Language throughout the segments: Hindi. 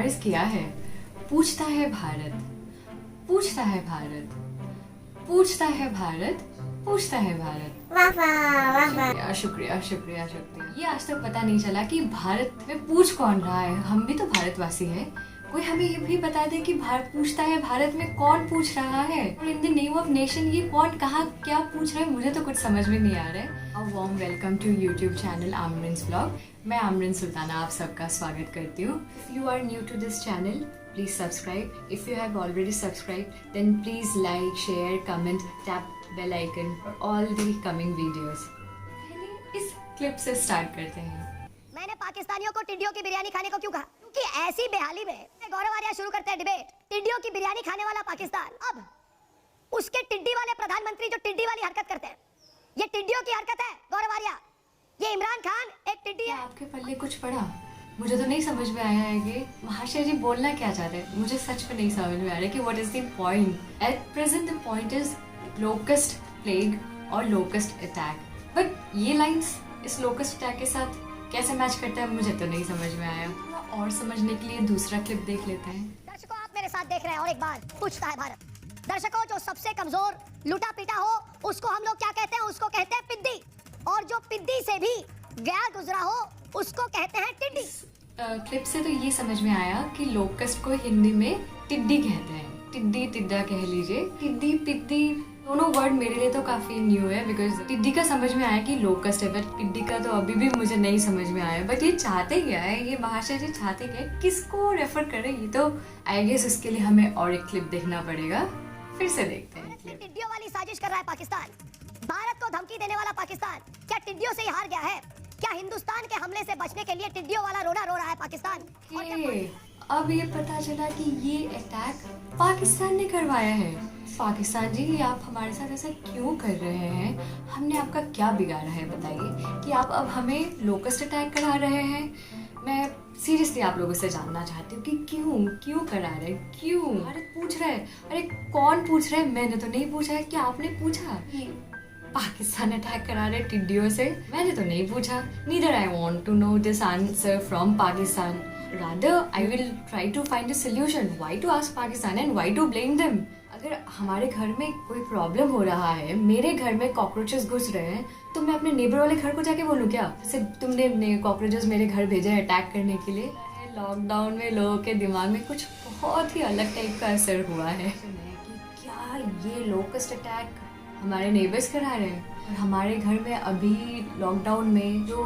मेमोराइज किया है। पूछता है भारत, पूछता है भारत, पूछता है भारत, पूछता है भारत। वाह वाह वाह वाह। शुक्रिया शुक्रिया शुक्रिया। ये आज तक पता नहीं चला कि भारत में पूछ कौन रहा है। हम भी तो भारतवासी हैं। कोई हमें ये भी बता दे कि भारत पूछता है भारत में कौन पूछ रहा है, और in the name of nation ये कौन कहाँ क्या पूछ रहा है, मुझे तो कुछ समझ में नहीं आ रहा है। A warm welcome to YouTube channel Aamrin's vlog. मैं आमरिन सुल्ताना आप सबका स्वागत करती हूँ। If you are new to this channel please subscribe. If you have already subscribe then please like, share, comment, tap bell icon for all the coming videos. पहले इस क्लिप से स्टार्ट करते हैं। मैंने पाकिस्तानियों को टिड्डियों की बिरयानी खाने को क्यों कहा? क्योंकि ऐसी बेहाली में गौरव आर्या शुरू करते हैं डिबेट, टिड्डियों की बिरयानी खाने वाला पाकिस्तान। अब उसके टिड्डी वाले प्रधानमंत्री जो टिड्डी वाली हरकत करते हैं, ये टिड्डियों की हरकत है। गौरव आर्या, ये इमरान खान एक टिड्डी है। आपके पल्ले कुछ पड़ा? मुझे तो नहीं समझ में आया है कि महाशय जी बोलना क्या चाह रहे हैं। मुझे सच में नहीं समझ में आ रहा है कि what is the point. At present the point is locust plague और लोकस्ट अटैक, बट ये लाइंस इस लोकस्ट अटैक के साथ कैसे मैच करता है मुझे तो नहीं समझ में आया। और समझने के लिए दूसरा क्लिप देख लेते हैं। दर्शकों, आप मेरे साथ देख रहे हैं और एक बार पूछता है भारत। दर्शकों, जो सबसे कमजोर लुटा पिटा हो उसको हम लोग क्या कहते हैं? उसको कहते हैं पिद्दी। और जो पिद्दी से भी गैर गुजरा हो उसको कहते हैं टिड्डी। क्लिप से तो ये समझ में आया कि लोकस्ट को हिंदी में टिड्डी कहते हैं। टिड्डी टिड्डा कह लीजिए, टिड्डी पिद्दी दोनों वर्ड मेरे लिए तो काफी न्यू है। बिकॉज टिड्डी का समझ में आया कि लोकस्ट है, बट पिड्डी का तो अभी भी मुझे नहीं समझ में आया। बट ये चाहते क्या है, ये महाशय जी चाहते क्या है, किसको रेफर करें? ये तो आई गेस इसके लिए हमें और एक क्लिप देखना पड़ेगा। फिर से देखते हैं क्लिप। टिड्डियों वाली साजिश कर रहा है पाकिस्तान। भारत को धमकी देने वाला पाकिस्तान क्या टिड्डियों से ही हार गया है? क्या हिंदुस्तान के हमले से बचने के लिए टिड्डियों वाला रोना रो रहा है पाकिस्तान? अब ये पता चला कि ये अटैक पाकिस्तान ने करवाया है। पाकिस्तान जी, आप हमारे साथ ऐसा क्यों कर रहे हैं? हमने आपका क्या बिगाड़ा है बताइए कि आप अब हमें लोकस्ट अटैक करा रहे हैं? मैं सीरियसली आप लोगों से जानना चाहती हूँ कि क्यों करा रहे हैं? क्यों? भारत पूछ रहा है। अरे कौन पूछ रहा है? मैंने तो नहीं पूछा है। क्या आपने पूछा? पाकिस्तान अटैक करा रहे टिड्डियों से? मैंने तो नहीं पूछा। Neither I want to know this answer from Pakistan. Rather, I will try to find a solution. Why to ask Pakistan and why to blame them? अगर हमारे घर में कोई प्रॉब्लम हो रहा है, मेरे घर में कॉकरोचेस घुस रहे हैं, तो मैं अपने नेबर वाले घर को जाके बोलूँ क्या? जैसे तुमने कॉकरोचेस मेरे घर भेजे हैं अटैक करने के लिए। लॉकडाउन में लोगों के दिमाग में कुछ बहुत ही अलग टाइप का असर हुआ है कि क्या ये लोकस्ट अटैक हमारे नेबर्स करा रहे हैं। और हमारे घर में अभी लॉकडाउन में जो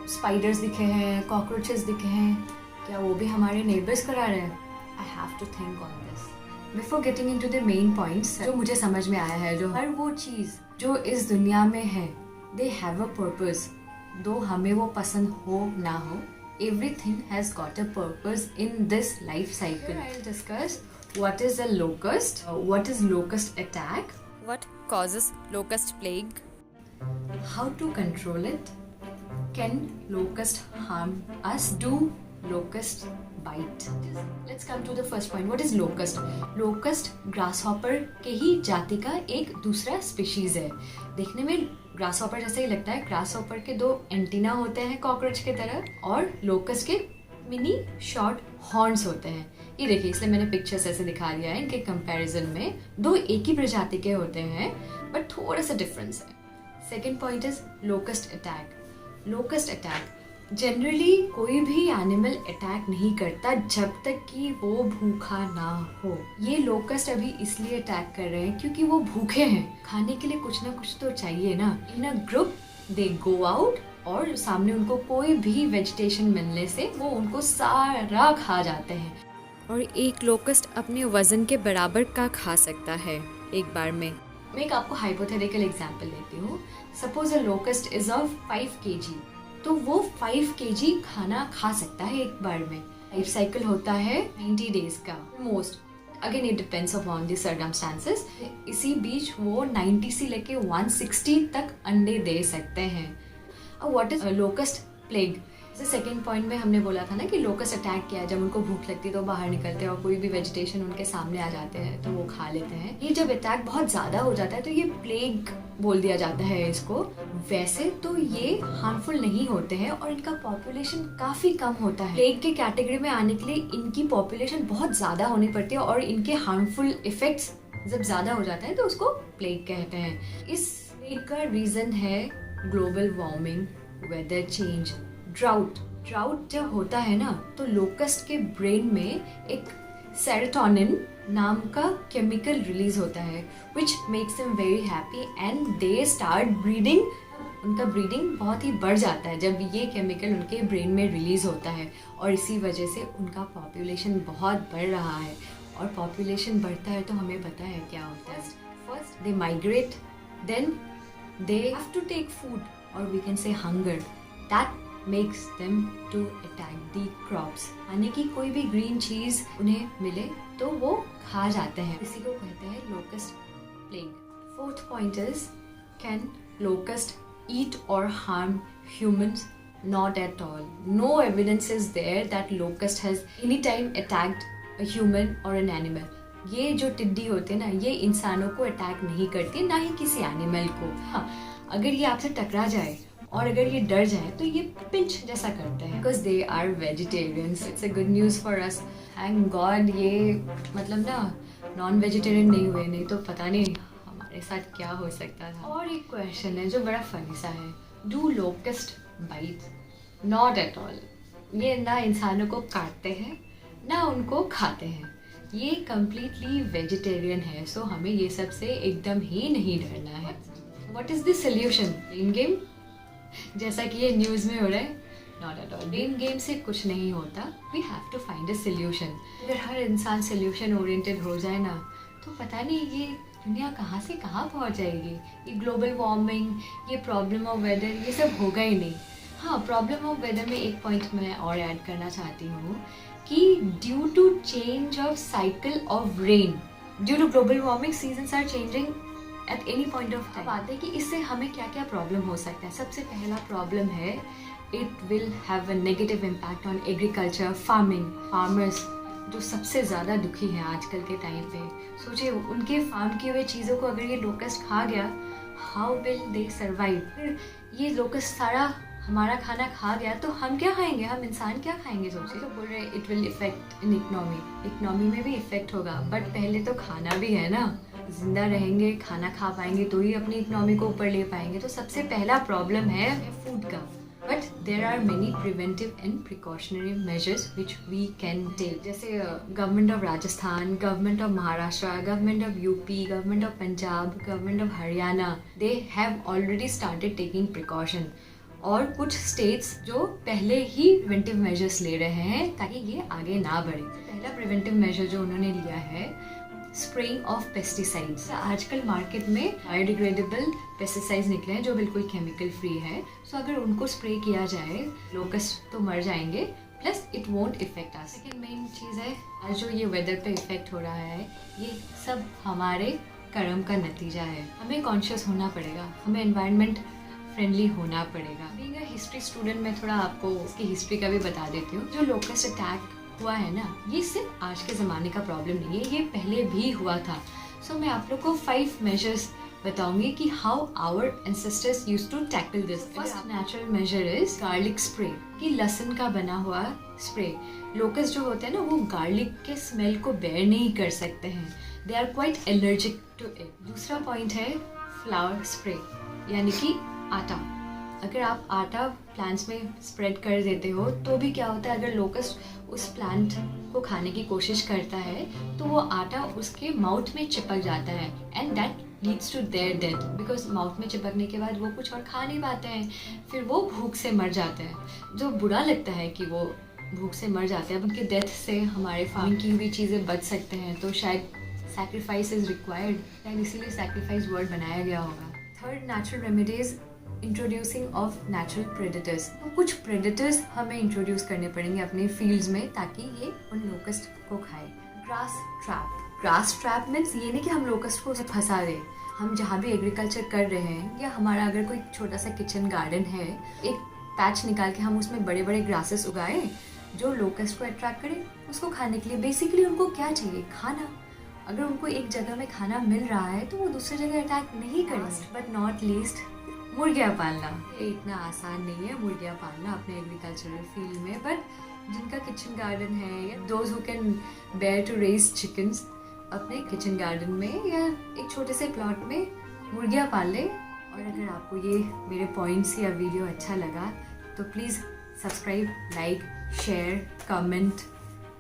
स्पाइडर्स दिखे हैं, कॉकरोचेस दिखे हैं, क्या वो भी हमारे नेबर्स करा रहे हैं? I have to think on this before getting into the main points. जो मुझे समझ में आया है, जो हर वो चीज़ जो इस दुनिया में है, दे हैव अ पर्पस। दो हमें वो पसंद हो ना हो, everything has got a purpose in this life cycle. I will discuss what is a locust, what is locust attack, What causes locust plague? how to control it, can locust harm us, do locust bite? Let's come to the first point. What is locust? Locust grasshopper के ही जाति का एक दूसरा स्पीशीज है। देखने में ग्रासहॉपर जैसे ही लगता है। ग्रासहॉपर के दो एंटीना होते हैं कॉकरोच की तरह, और लोकस्ट के मिनी शॉर्ट हॉर्न्स होते हैं। ये देखिए, इसलिए मैंने पिक्चर्स ऐसे दिखा दिया है। इनके कंपैरिजन में दो एक ही प्रजाति के होते हैं, बट थोड़ा सा डिफरेंस है। Second point is locust attack. Locust attack generally कोई भी एनिमल अटैक नहीं करता जब तक कि वो भूखा ना हो। ये लोकस्ट अभी इसलिए अटैक कर रहे हैं क्योंकि वो भूखे हैं। खाने के लिए कुछ ना कुछ तो चाहिए ना। इन a group they go out, और सामने उनको कोई भी वेजिटेशन मिलने से वो उनको सारा खा जाते हैं। और एक लोकस्ट अपने वजन के बराबर का खा सकता है एक बार में। मैं एक आपको हाइपोथेटिकल एग्जांपल देती हूँ। Suppose a locust is of 5 kg, तो वो 5 kg खाना खा सकता है एक बार में। लाइफ साइकिल होता है 90 डेज का most. Again it depends upon the circumstances. इसी बीच वो 90 से लेके 160 तक अंडे दे सकते हैं। अब what is locust plague? Second point में हमने बोला था ना कि लोकस्ट अटैक किया है, जब उनको भूख लगती है तो बाहर निकलते हैं और कोई भी वेजिटेशन उनके सामने आ जाते हैं तो वो खा लेते हैं। ये जब अटैक बहुत ज़्यादा हो जाता है तो ये प्लेग बोल दिया जाता है इसको। वैसे तो ये हार्मफुल नहीं होते हैं और इनका पॉपुलेशन काफ़ी कम होता है। प्लेग के कैटेगरी में आने के लिए इनकी पॉपुलेशन बहुत ज़्यादा होनी पड़ती है और इनके हार्मफुल इफेक्ट्स जब ज़्यादा हो जाते हैं तो उसको प्लेग कहते हैं। इस प्लेग का रीज़न है global warming, weather change, drought जब होता है ना तो लोकस्ट के ब्रेन में एक सेरोटोनिन नाम का केमिकल रिलीज होता है which makes them very happy and they start breeding. उनका ब्रीडिंग बहुत ही बढ़ जाता है जब ये केमिकल उनके ब्रेन में रिलीज होता है और इसी वजह से उनका पॉपुलेशन बहुत बढ़ रहा है। और पॉपुलेशन बढ़ता है तो हमें पता है क्या होता है। First they migrate, then they have to take food और we can say hunger that makes them to attack the crops। यानी कि कोई भी ग्रीन चीज उन्हें मिले तो वो खा जाते हैं, इसी को कहते हैं locust plague. Fourth point is can locust eat or harm humans? Not at all. No evidence is there that locust has any time attacked a human or an animal. ये जो टिड्डी होते हैं ना ये इंसानों को अटैक नहीं करती, ना ही किसी एनिमल को। हाँ, अगर ये आपसे टकरा जाए और अगर ये डर जाए तो ये पिंच जैसा करते हैं because they are vegetarians. It's a good news for us, thank God. ये मतलब ना नॉन वेजिटेरियन नहीं हुए, नहीं तो पता नहीं हमारे साथ क्या हो सकता था। और एक क्वेश्चन है जो बड़ा फनी सा है, do locust bite? Not at all. ये ना इंसानों को काटते हैं ना उनको खाते हैं, ये कम्प्लीटली वेजिटेरियन है। सो हमें ये सब से एकदम ही नहीं डरना है। What is the solution? इन गेम जैसा कि ये न्यूज़ में हो रहा है, not at all. Brain game से कुछ नहीं होता, we have to find a solution. अगर हर इंसान सोल्यूशन ओरिएंटेड हो जाए ना तो पता नहीं ये दुनिया कहाँ से कहाँ पहुँच जाएगी। ये ग्लोबल वार्मिंग, ये प्रॉब्लम ऑफ वेदर, ये सब होगा ही नहीं। हाँ, प्रॉब्लम ऑफ वेदर में एक पॉइंट मैं और ऐड करना चाहती हूँ कि due to change of cycle of rain, due to global warming seasons are changing at any point of time. बात है कि इससे हमें क्या क्या प्रॉब्लम हो सकता है। सबसे पहला प्रॉब्लम है it will have a negative impact on agriculture, farming. Farmers जो सबसे ज़्यादा दुखी हैं आजकल के टाइम पे, सोचिए उनके फार्म किए हुए चीज़ों को अगर ये लोकस्ट खा गया, हाउ विल दे सर्वाइव? फिर ये लोकस्ट सारा हमारा खाना खा गया तो हम क्या खाएंगे, हम इंसान क्या खाएंगे? सोचिए। तो बोल रहे it will effect in economy में भी इफेक्ट होगा, बट पहले तो खाना भी है ना। जिंदा रहेंगे, खाना खा पाएंगे तो ही अपनी इकोनॉमी को ऊपर ले पाएंगे। तो सबसे पहला प्रॉब्लम है फूड का। But there are many preventive and precautionary measures which we can take, जैसे government of Rajasthan, government of Maharashtra, government of UP, government of Punjab, government of Haryana, they have already started taking precaution. और कुछ स्टेट्स जो पहले ही प्रिवेंटिव मेजर्स ले रहे हैं ताकि ये आगे ना बढ़े। पहला प्रिवेंटिव मेजर जो उन्होंने लिया है स्प्रेइंग ऑफ पेस्टिसाइड्स। आजकल मार्केट में बायोडिग्रेडेबल पेस्टिसाइड्स निकले हैं जो बिल्कुल केमिकल फ्री है। सो अगर उनको स्प्रे किया जाए लोकस्ट तो मर जाएंगे, plus it won't effect us. Second main चीज़ है आज जो ये वेदर पे इफेक्ट हो रहा है ये सब हमारे कर्म का नतीजा है। हमें कॉन्शियस होना पड़ेगा, हमें एनवायरनमेंट फ्रेंडली होना पड़ेगा। बीइंग अ हिस्ट्री स्टूडेंट मैं थोड़ा आपको इसकी हिस्ट्री का भी बता देती हूँ। जो लोकस्ट अटैक हुआ है ना ये सिर्फ आज के ज़माने का प्रॉब्लम नहीं है, ये पहले भी हुआ था। सो मैं आप लोग को 5 मेजर्स बताऊंगी कि how our ancestors used to tackle this. First natural measure is garlic spray, कि लहसुन का बना हुआ स्प्रे। लोकस्ट जो होते हैं ना वो गार्लिक के स्मेल को बेयर नहीं कर सकते हैं, they are quite allergic to it. दूसरा पॉइंट है फ्लावर स्प्रे, यानी कि आटा। अगर आप आटा प्लांट्स में स्प्रेड कर देते हो तो भी क्या होता है, अगर लोकस्ट उस प्लांट को खाने की कोशिश करता है तो वो आटा उसके माउथ में चिपक जाता है and that leads to their death, because mouth में चिपकने के बाद वो कुछ और खा नहीं पाते हैं, फिर वो भूख से मर जाते हैं। जो बुरा लगता है कि वो भूख से मर जाते हैं। उनके डेथ से हमारे फार्मिंग की हुई चीज़ें बच सकते हैं, तो शायद सैक्रिफाइस इज रिक्वायर्ड, शायद इसीलिए सैक्रिफाइस वर्ड बनाया गया होगा। Third natural remedies introducing of natural predators. तो कुछ प्रेडेटर्स हमें इंट्रोड्यूस करने पड़ेंगे अपने फील्ड्स में ताकि ये उन लोकस्ट को खाए। Grass trap, grass trap means ये नहीं कि हम लोकस्ट को उसे फंसा दें। हम जहाँ भी एग्रीकल्चर कर रहे हैं या हमारा अगर कोई छोटा सा किचन गार्डन है, एक पैच निकाल के हम उसमें बड़े बड़े ग्रासेस उगाएं जो लोकस्ट को अट्रैक्ट करें उसको खाने के लिए। बेसिकली उनको क्या चाहिए? खाना। अगर उनको एक जगह में खाना मिल रहा है तो वो दूसरी जगह अटैक नहीं करेंगे। बट नॉट लीस्ट, मुर्गियाँ पालना। ये इतना आसान नहीं है मुर्गियाँ पालना अपने एग्रीकल्चरल फील्ड में, बट जिनका किचन गार्डन है या those who can bear to raise chickens अपने किचन गार्डन में या एक छोटे से प्लॉट में मुर्गियाँ पाल लें। और अगर आपको ये मेरे पॉइंट्स या वीडियो अच्छा लगा तो please subscribe, like, share, comment,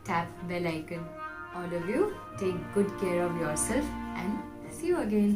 tap bell icon. All of you, take good care of yourself and see you again.